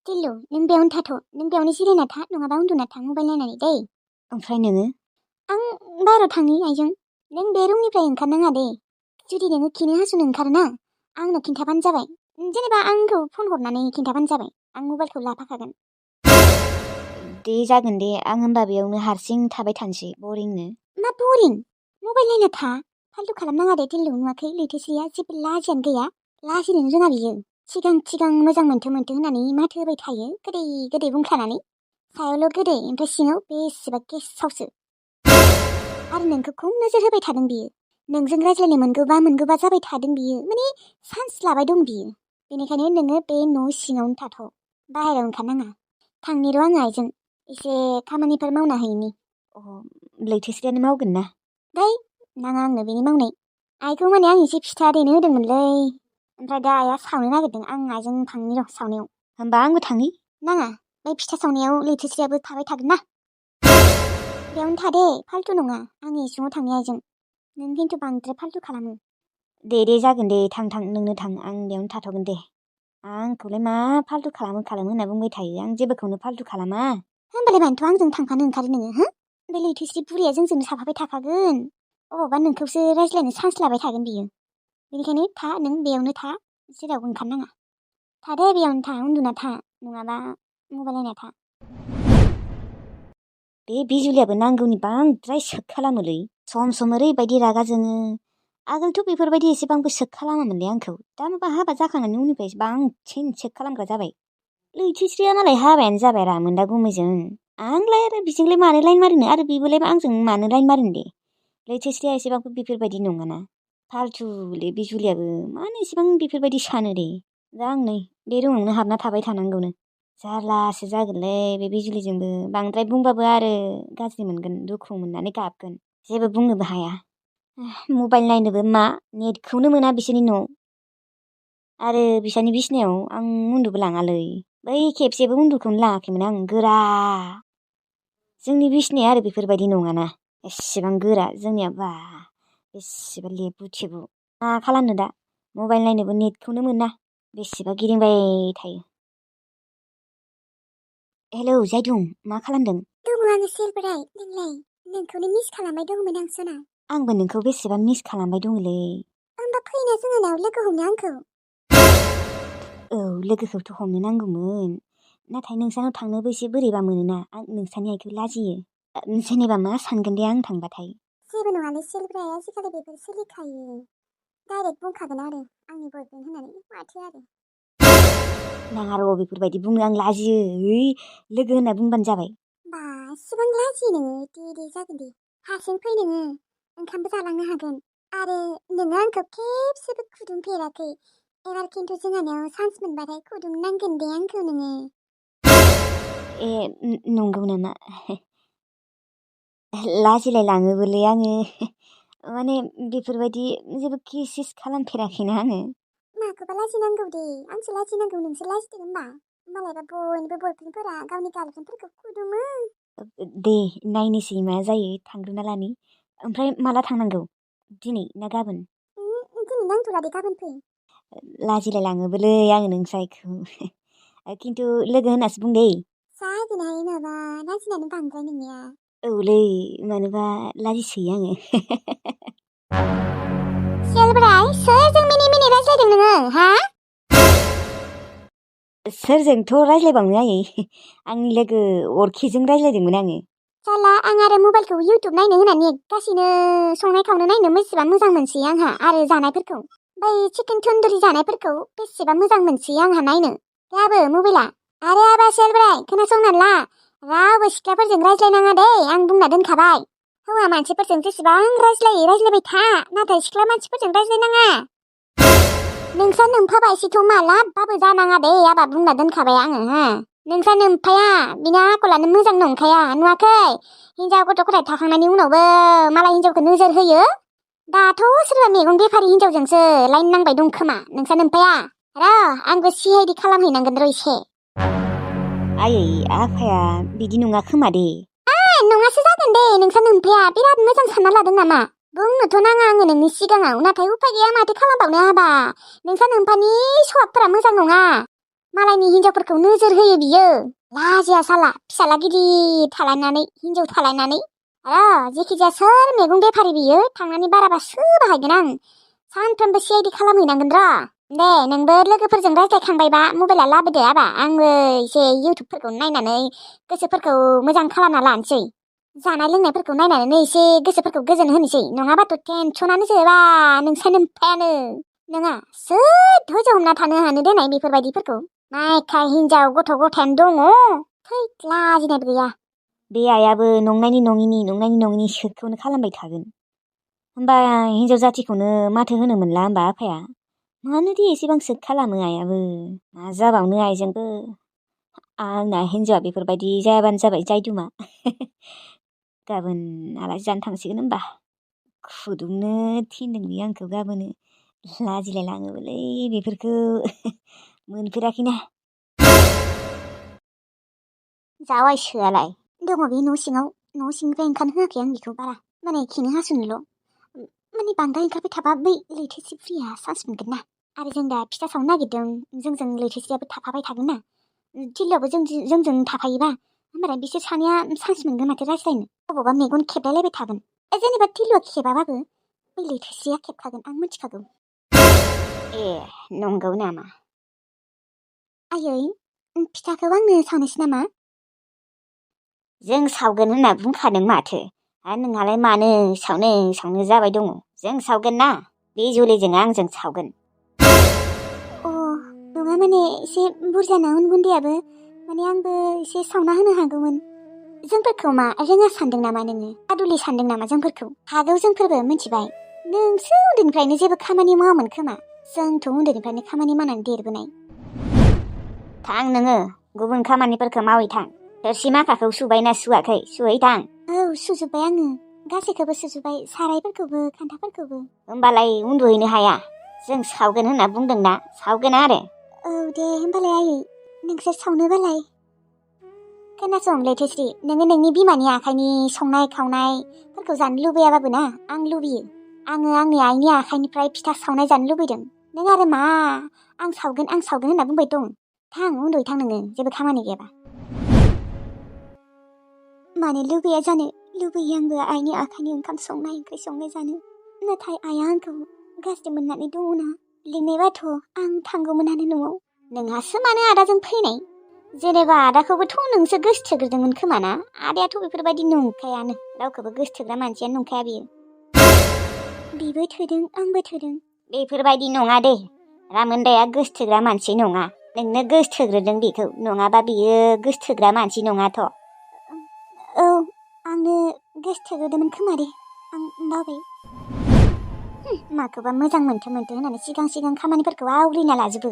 टिल्लु, नों बेयावनो थाथ'। नों बेयावनो जिरायना था, नङाबा उन्दुना था मबाइल नायनानै दै। ओमफ्राय नोङो? आं बाहेरायाव थांनि आइजों। नों बे रुमनिफ्राय ओंखारनाङा दे। जुदि नोङो खिनो हासुनो ओंखारोना, आंनो खिन्थाबानो जाबाय। जेनेबा आंखौ फन हरनानै खिन्थाबानो जाबाय। आं मबाइलखौ लाफाखागोन। दे जागोन दे, आं होमबा बेयावनो हारसिं थाबाय थानोसै, बरिंनो। मा बरिं? मबाइल नायना था। फाल्तु खालामनाङा दे टिल्लु, नुवाखै लैथोश्रीया जेबो लाजियानो गैया। लाजिनोनो रोङा बियो। सिगां मोजां मोनथो होननानै माथो होबाय थायो, गोदै गोदै बुंख्लानानै। सायावल' गोदै, ओमफ्राय सिङाव बेसेबा गेसावसो। आरो नोंखौ खम नोजोर होबाय थादों बियो। नोंजों रायज्लायनो मोनगौबा जाबाय थादों बियो। माने चान्स लाबाय दं बियो। बेनिखायनो नोङो बे न' सिङावनो थाथ'। बाहेरायाव ओंखारनाङा। थांनि र' आङो आइजों। एसे खामानिफोर मावना हैनि। लैथोश्रीयानो मावगोन ना? दै, नाङा आंनो बेनि मावनाय। आइखौ माने आं एसे फिथा देनो होदोंमोनलै। ओमफ्राय दा आइया सावनो नागिरदों। आं आइजों थांनि र' सावनायाव। होमबा आंबो थांनि? नाङा, बै फिथा सावनायाव लैथोश्रीयाबो थाबाय थागोन ना। बेयावनो थादे, फाल्तु नङा। आंनि इसिङाव थांनि आइजों। नों खिन्थु बांद्राय फाल्तु खालामो। दे जागोन दे, थां नोंनो थां, आं बेयावनो थाथ'गोन दे। आंखौलाय मा फाल्तु खालामो होनना बुंबाय थायो, आं जेबोखौनो फाल्तु खालामा। होमबालाय मानोथ' आंजों थांफानो ओंखारो नोङो, हो? बे लैथोश्री बुरिया जोंजोंनो थाफाबाय थाखागोन। अबावबा नोंखौसो रायज्लायनो चान्स लाबाय थागोन बियो। बेनिखायनो था, नों बेयावनो था, जेरावबो ओंखारनाङा। थादे बेयावनो था, उन्दुना था, नङाबा मबाइल नायना था। बे बिजुलियाबो नांगौनि बांद्राय सोख खालामोलै। सम ओरैबायदि रागा जोङो। आगोलथ' बेफोरबायदि एसेबांबो सोख खालामामोनलै आंखौ। दा माबा हाबा जाखांनायनि उननिफ्राय बांसिन सोख खालामग्रा जाबाय। लैथोश्रीया मालाय हाबायानो जाबाय रा मोनदा गुमैजों। आंलाय आरो बिजोंलाय मानो लाइन मारिनो, आरो बिबोलाय आंजों मानो लाइन मारिनो दे। लैथोश्रीया एसेबांबो बेफोरबायदि नङाना। फाल्थुलै बिजुलियाबो, मानो एसेबां बेफोरबायदि सानो दे। दा आं नै बे रुमावनो हाबना थाबाय थानांगौनो। जारलासो जागोनलै बे बिजुलिजोंबो। बांद्राय बुंबाबो आरो गाज्रि मोनगोन, दुखु मोननानै गाबगोन। जेबो बुंनोबो हाया। मबाइल नायनोबो मा, नेटखौनो मोना बिसोरनि न'आव। आरो बिसानि बिसिनायाव आं उन्दुबो लाङालै। बै खेबसेबो उन्दुखौनो लाङाखैमोन आं, गोरा। जोंनि बिसिनाया आरो बेफोरबायदि नङाना। एसेबां गोरा, जोंनिया बा बेसेबा लेबु थेबु। मा खालामनो दा, मबाइल नायनोबो नेटखौनो मोना। बेसेबा गिदिंबाय थायो। हेलौ जायदुं, मा खालामदों? दङ आङो सेलबोराय, नोंलाय? नोंखौनो मिस खालामबाय दङमोन आं सना। आंबो नोंखौ बेसेबा मिस खालामबाय दङलै। होमबा फैना जोंहानाव लोगो हमनो आंखौ। औ, लोगोखौथ' हमनो नांगौमोन। नाथाय नोंसानाव थांनोबो एसे बोरैबा मोनोना, आं नोंसानि आइखौ लाजियो। जेनेबा मा सानगोन दे आं थांबाथाय? जेबो नङालै सेलबोराय, आजिखालि बेफोर सोलिखायो। डाइरेक्ट बुंखागोन आरो आंनि बयफ्रेन्ड होननानै, माथो आरो। नाङा र' बेफोरबायदि बुंनो, आं लाजियो। लोगो होनना बुंबानो जाबाय। बा एसेबां लाजियो नोङो? दे जागोन दे। हारसिं फै नोङो, ओंखामबो जालांनो हागोन। आरो नोङो आंखौ खेबसेबो खुदुंफेराखै। एबार खिन्थु जोंहानाव चान्स मोनबाथाय खुदुंनांगोन दे आंखौ नोङो। ए, नंगौ नामा? लाजिलाय लाङोबोलै आङो। माने बेफोरबायदि जेबो किस खालामफेराखैना आङो। माखौबा लाजिनांगौ दे, आंसो लाजिनांगौ, नोंसो लाजिदों होनबा? मालायबा बयनिबो बयफ्रेन्डफोरा गावनि गार्लफ्रेन्डफोरखौ खुदुमो। दे नायनोसै मा जायो, थांग्रोना लानि। ओमफ्राय माला थांनांगौ? दिनै ना गाबोन? दिनै नांथ'ला दे, गाबोन फै। लाजिलाय लाङोबोलै आङो नोंसाइखौ। खिन्थु लोगो होननासो बुं दे। जागोनहाय, माबा लाजिनानै बांद्राय नोंनिया। औलै, मानोबा लाजिसोयो आङो। सेलबोराय, सोरजों मिनि रायज्लायदों नोङो, हा? सोरजोंथ' रायज्लायबावनो आयै, आंनि लोगो अरखिजों रायज्लायदोंमोन आङो। जाला, आं आरो मबाइलखौ इउटुब नायनो होननानै गासिनो संनाय खावनो नायनो बेसेबा मोजां मोनसोयो आंहा। आरो जानायफोरखौ, बै चिकेन तन्दुरि जानायफोरखौ बेसेबा मोजां मोनसोयो आंहा नायनो। दाबो मबाइला। आरो आबा सेलबोराय, खोनासंनानै ला, रावबो सिख्लाफोरजों रायज्लायनाङा दे, आं बुंना दोनखाबाय। हौवा मानसिफोरजों जेसेबां रायज्लायबाय था, नाथाय सिख्ला मानसिफोरजों रायज्लायनाङा। नोंसा नोमफाबायसेथ' मालाबाबो जानाङा दे, आबा बुंना दोनखाबाय आङो, हा? नोंसा नोमफाया, बिना आखलानो मोजां नंखाया, नुवाखै? हिनजाव गथ' गथाय थाखांनायनि उनावबो मालाय हिनजावखौ नोजोर होयो। दाथ' सोरबा मैगं बेफारि हिनजावजोंसो लाइन नांबाय दं खोमा, नोंसा नोमफाया। आंबो सिआइडि खालामहैनांगोन र' एसे। आयै, आफाया बिदि नङा खोमा दे। नङासो जागोन दे, नोंसा नोमफाया बिराद मोजां सानना लादों नामा? बुंनोथ' नाङा आङो नोंनि सिगाङाव, नाथाय उफाय गैया, माथो खालामबावनो आबा। नोंसा नोमफानि सवाबफोरा मोजां नङा। मालायनि हिनजावफोरखौ नोजोर होयो बियो लाजिया साला फिसाला गिदिर थालायनानै हिनजाव थालायनानै जेखिजाया सोर मैगं बेफारि बियो थांनानै बाराबा बाहायगोन आं सानफ्रोमबो CID खालामहैनांगोन र' दे नोंबो लोगोफोरजों रायज्लायखांबायबा मबाइला लाबोदो आबा आंबो एसे इउटुबफोरखौ नायनानै गोसोफोरखौ मोजां खालामना लानोसै जानाय लोंनायफोरखौ नायनानै एसे गोसोफोरखौ गोजोन होनोसै नङाबाथ' टेनसनानो जोबा नोंसा नोम्फायानो नोङा सोर धैर्य हमना थानो हानो देनाय बेफोरबायदिफोरखौ नायखाय हिनजाव गथ' गथायानो दङ थै लाजिनायबो गैया बे आइयाबो नंनायनि नङिनि सोरखौनो खालामबाय थागोन होमबा हिनजाव जाथिखौनो माथो होनो मोनला होमबा आफाया मानोदि एसेबां सोख खालामो आइयाबो मा जाबावनो आइजोंबो आंना हिनजावा बेफोरबायदि जायाबानो जाबाय जायदुमा गाबोन आलासि जानो थांसिगोन होमबा खुदुंनो थिनदों बियो आंखौ गाबोनो लाजिलाय लाङोबोलै बेफोरखौ मोनफेराखैना जावायसोआलाय दङ बे न' सिङाव न' सिंनिफ्राय ओंखारनो होआखै आं बेखौ बारा माने खिनो हासुनोल' माने बांद्राय ओंखारबाय थाबा बै लैथोसि फ्रिया सान्स मोनगोन ना आरो जों दा फिथा सावनो नागिरदों जोंजों लैथोसियाबो थाफाबाय थागोन ना थिलियावबो जोंजों थाफायोबा होमबाना बिसोर सानैया सान्स मोनगोन माथो रायज्लायनो अबावबा मेगन खेबलायलायबाय थागोन जेनेबा थिलुआ खेबाबाबो बै लैथोसिया खेबखागोन आं मिथिखागौ ए नंगौ नामा आयै फिथाखौ आंनो सावनोसै नामा जों सावगोन होनना बुंखादों माथो आरो नोंहालाय मानो सावनो जाबाय दङ जों सावगोन ना बे जुलिजों आंजों सावगोन नङा माने एसे बुरजा ना उन गुन्दैयाबो माने आंबो एसे सावना होनो हागौमोन जोंफोरखौ मा रोङा सानदों नामा नोङो आदुलि सानदों नामा जोंफोरखौ हागौ जोंफोरबो मिथिबाय नोंसो उन्दैनिफ्रायनो जेबो खामानि मावामोन खोमा जोंथ' उन्दैनिफ्रायनो खामानि मावनानै देरबोनाय थां नोङो गुबुन खामानिफोरखौ मावै थां थोरसि माखाखौ सुबायना सुवाखै सुहै थां औ सुजोब्बाय आङो गासैखौबो सुजोब्बाय सारायफोरखौबो खान्थाफोरखौबो होमबालाय उन्दुहैनो हाया जों सावगोन होनना बुंदोंना सावगोन आरो औ दे होमबालाय आयै नोंसोर सावनोबालाय खोनासं लैथोश्री नोङो नोंनि बिमानि आखाइनि संनाय खावनायफोरखौ जानो लुबैयाबाबो ना आं लुबैयो आङो आंनि आइनि आखाइनिफ्राय फिथा सावनाय जानो लुबैदों नों आरो मा आं सावगोन होनना बुंबाय दं थां उन्दुहैथां नोङो जेबो खामानि गैयाबा मानो लुबैया जानो लुबैयो आंबो आइनि आखाइनि ओंखाम संनाय ओंख्रि संनाय जानो नाथाय आइया आंखौ गाज्रि मोननानै दङना लिंनायबाथ' आं थांगौमोनानो न'आव नोंहासो मानो आदाजों फैनाय जेनेबा आदाखौबोथ' नोंसो गोसोथोग्रोदोंमोन खोमा ना आदायाथ' बेफोरबायदि नंखायानो रावखौबो गोसोथोग्रा मानसियानो नंखाया बियो बिबो थोदों आंबो थोदों बेफोरबायदि नङा दे रामोनदाया गोसोथोग्रा मानसि नङा नोंनो गोसोथोग्रोदों बेखौ नङाबा बियो गोसोथोग्रा मानसि नङाथ' औ आंनो गोसोथोग्रोदोंमोन खोमा दे आं बावबाय माखौबा मोजां मोनथो होननानै सिगां खामानिफोरखौ आवग्रिना लाजोबो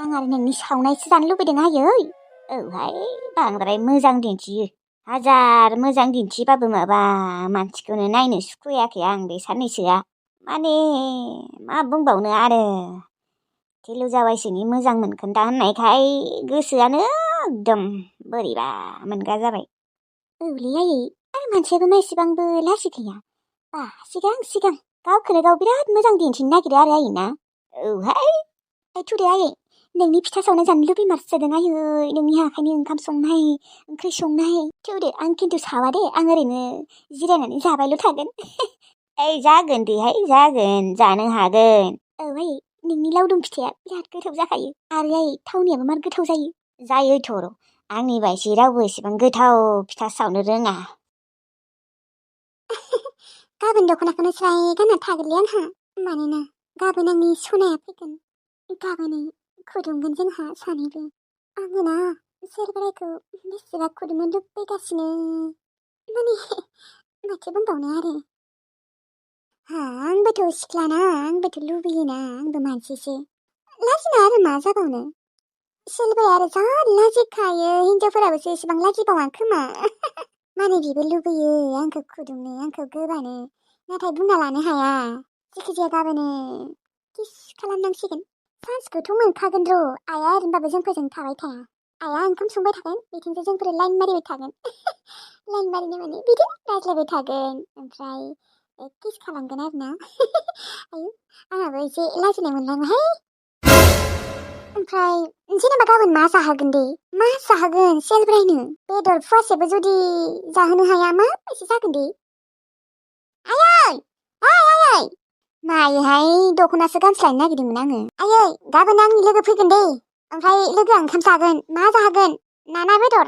आं आरो नोंनि सावनायसो जानो लुबैदों आयै औहाय बांद्राय मोजां दिन्थियो हाजार मोजां दिन्थिबाबो माबा मानसिखौनो नायनो सुखुयाखै आं बे साननैसोआ माने मा बुंबावनो आरो थिलु जावायसोनि मोजां मोनखोन्दा होननायखाय गोसोआनो एकदम बोरैबा मोनग्रा जाबाय औलै आयै आरो मानसियाबो मा एसेबांबो लाजि गैया बा सिगां गावखौनो गाव बिराद मोजां दिन्थिनो नागिरो आरो आयै ना औहाय थुदे आयै नोंनि फिथा सावनाय जानो लुबैमारसोदों आयै नोंनि आखाइनि ओंखाम संनाय ओंख्रि संनाय थुदे आं खिन्थु सावा दे आं ओरैनो जिरायनानै जाबायल' थागोन ओइ जागोन देहाय जागोन जानो हागोन औ आयै नोंनि लावदुम फिथाया बिराद गोथाव जाखायो आरो आयै थावनियाबो मार गोथाव जायोथ' र' आंनि बायदि रावबो एसेबां गोथाव फिथा सावनो रोङा गाबोन दख'नाखौनो स्राय गानना थागोनलै आंहा मानोना गाबोन आंनि सनाया फैगोन गाबोन खुदुमगोन जोंहा सानैबो आङो ना सोर बोरायखौ बेसेबा खुदुमनो लुबैगासिनो माने माथो बुंबावनो आरो आंबोथ' सिख्लाना आंबोथ' लुबैयोना आंबो मानसिसो लाजिना आरो मा जाबावनो सोरबाया आरो जा लाजिखायो हिनजावफोराबोसो एसेबां लाजिबावा खोमा माने बिबो लुबैयो आंखौ खुदुमनो आंखौ गोबानो नाथाय बुंना लानो हाया जेखिजाया गाबोनो किस खालामनांसिगोन सान्सखौथ' मोनखागोन र' आइया ओरैनोबाबो जोंफोरजों थाबाय थाया आइया ओंखाम संबाय थागोन बिथिंजाय जोंफोर लाइन मारिबाय थागोन लाइन मारिनो माने बिदिनो रायज्लायबाय थागोन ओमफ्राय किस खालामगोन आरो ना आयु आंहाबो एसे लाजिनाय मोनलाङोहाय ओमफ्राय जेनेबा गाबोन मा जाहोगोन दे? मा जाहोगोन सेलब्रायनो? बेदर फुवासेबो जुदि जाहोनो हाया माबायदि जागोन दे? आयै! आयै! मायोहाय दख'नासो गानस्लायनो नागिरदोंमोन आङो। आयै गाबोन आंनि लोगो फैगोन दे। ओमफ्राय लोगोआ ओंखाम जागोन। मा जाहोगोन? ना बेदर?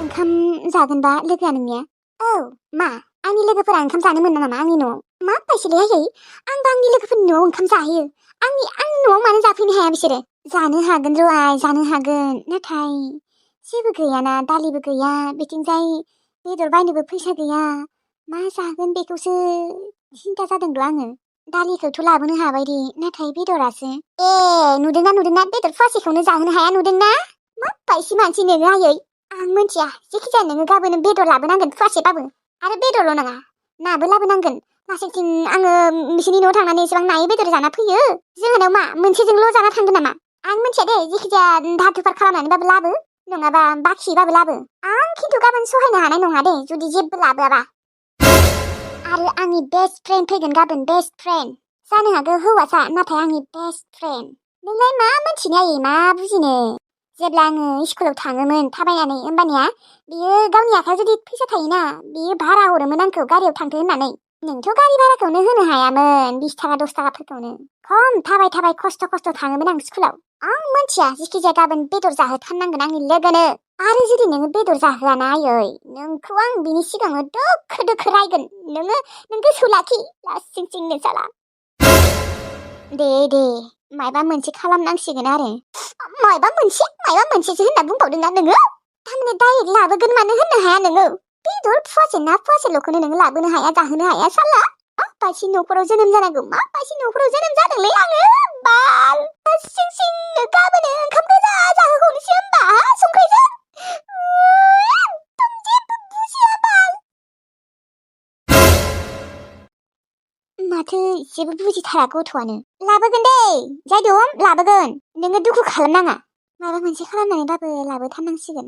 ओंखाम जागोनबा लोगोआ नोंनिया? औ मा? आंनि लोगोफोरा ओंखाम जानो मोना नामा आंनि न'आव? मा बायसोलै आयै? आंबो आंनि लोगोफोरनि न'आव ओंखाम जाहैयो। आंनि न'आव मानो जाफैनो हाया बिसोरो? जानो हागोन र' आइ जानो हागोन। नाथाय जेबो गैयाना दालिबो गैया बिथिंजाय बेदर बायनोबो फैसा गैया। मा जागोन बेखौसो सिन्था जादोंल' आङो। दालिखौथ' लाबोनो हाबाय दे नाथाय बेदरासो। ए नुदोंना बेदर फुवासेखौनो जाहोनो हाया नुदोंना? मा बायसि मानसि नोङो आयै? आं मिन्थिया जेखिजाया नोङो गाबोन बेदर लाबोनांगोन फुवासेबाबो। आरो बेदरल' नङा नाबो लाबोनांगोन। लासेथिं आङो बिसोरनि न'आव थांनानै एसेबां नायै बेदर जाना फैयो। जोंहानाव मा मोनसेजोंल' जाना थांगोन नामा? आं मिन्थिया दे जेखिजाया धार धुपार खालामनानैबाबो लाबो नङाबा बाखिबाबो लाबो। आं खिन्थु गाबोन सहायनो हानाय नङा दे जुदि जेबो लाबोआबा। आरो आंनि बेस्ट फ्रेन्ड फैगोन गाबोन बेस्ट फ्रेन्ड। जानो हागौ हौवासा नाथाय आंनि बेस्ट फ्रेन्ड। नोंलाय मा मोनथिनो आयै मा बुजिनो? जेब्ला आङो स्कुलाव थाङोमोन थाबायनानै होमबानिया बियो गावनि आखायाव जुदि फैसा थायोना बियो भारा हरोमोन आंखौ गारियाव थांथो होननानै। नोंथ' गारि भाराखौनो होनो हायामोन 20 थाखा 10 थाखाफोरखौनो। खम थाबाय खस्थ' थाङोमोन आं स्कुलाव। आं मिन्थिया जेखिजाया गाबोन बेदर जाहोथारनांगोन आंनि लोगोनो। आरो जुदि नोङो बेदर जाहोआना आयै नोंखौ आं बिनि सिगाङाव दोखो रायगोन। नों गोसोआव लाखि लासिं साला। दे मायबा मोनसे खालामनांसिगोन आरो। मायबा मोनसेसो होनना बुंबावदोंना नोङो? थारमाने डाइरेक्ट लाबोगोन मानो होननो हाया नोङो? बेदर फुवासे ना फुवासेल'खौनो नोङो लाबोनो हाया जाहोनो हाया साला? माबायदि न'खराव जोनोम जानांगौ माबायदि न'खराव जोनोम जादोंलै आङो बाल। सिंनो गाबोनो ओंखाम गोजा जाहोहरनोसै होमबा संख्रिजों। एकदम जेबो बुजिया बाल। माथो जेबो बुजिथारा गथ'आनो। लाबोगोन दे जायदम लाबोगोन। नोङो दुखु खालामनाङा। माबा मोनसे खालामनानैबाबो लाबोथारनांसिगोन।